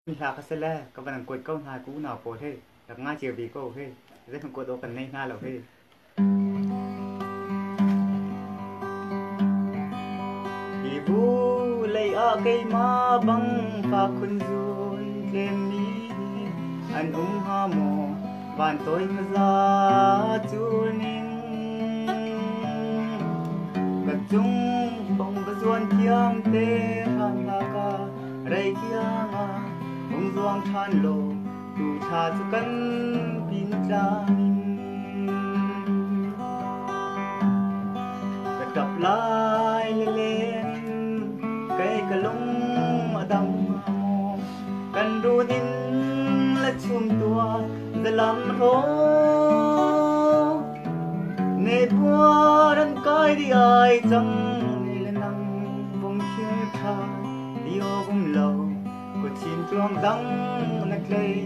mình là cái xe lẹ các bạn quay câu hai cú nào cổ thế gặp ngay chiều vì cô thế rất không có đồ cần nên hai lẩu thế thì vu lấy ở cây má băng và khuôn rồi đêm ní anh ha mồ bàn tôi khá ra chú nín gật chung bông và duan kiam tê hàng là ca rây kia ngà doang than lo du tha chu kan pin tlanin ka tap lai le len kai ka lung adam mo kan ru din la chum tua dalam ro ne bua ran kai di ai chang ni le nang bong khia tha dio gum lo có chim chuông đắng nát lây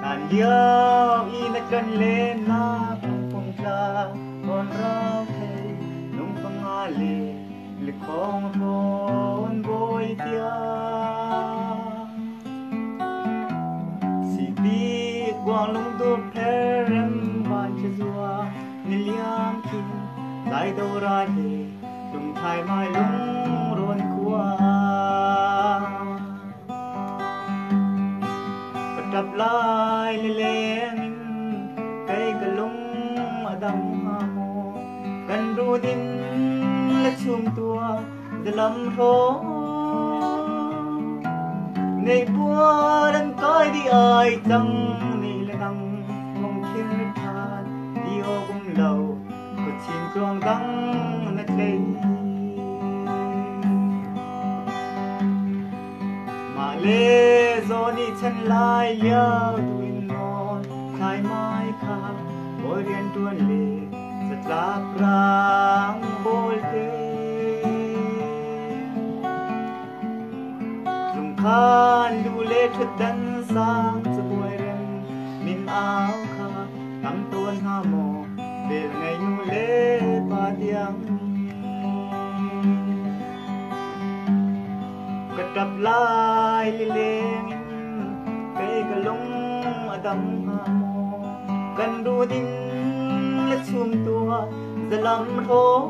đàn điệu y nát gần lên na phong ra con rau thề nung phong hà lệ lịch phong thôn bôi tia si bi quang lung tu phê rem ban che zua niliam kin lại đâu ra thì đừng thay mai lúng rôn qua và đập lại lên cây cà lúng ở đầm hà mô gần ru din là chum tua để làm rô này bua đang coi đi ai chẳng này là nắng không khiến than yêu cũng lâu chim chuông đắng nát lây mà lê gió đi chân lai liao đuôi non thay mai khá bôi riêng tuôn lệ rất lạc rang bôi tê dùng khan đu lê thuật đắn sang cho bôi riêng min áo khá nắm tuôn hà mồ để ngày nu lễ ba tiếng cất đập lại lên cây cà lung ở đầm hà mô cần đu tin là chum tua giờ làm thố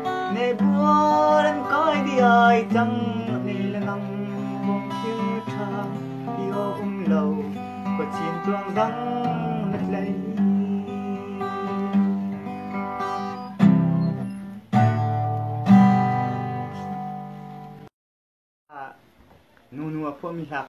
này bua đến coi đi ai chẳng này là nắng bông kia tha yêu cũng lâu có chim chuông răng nát lây nu nu พวกมีหลัก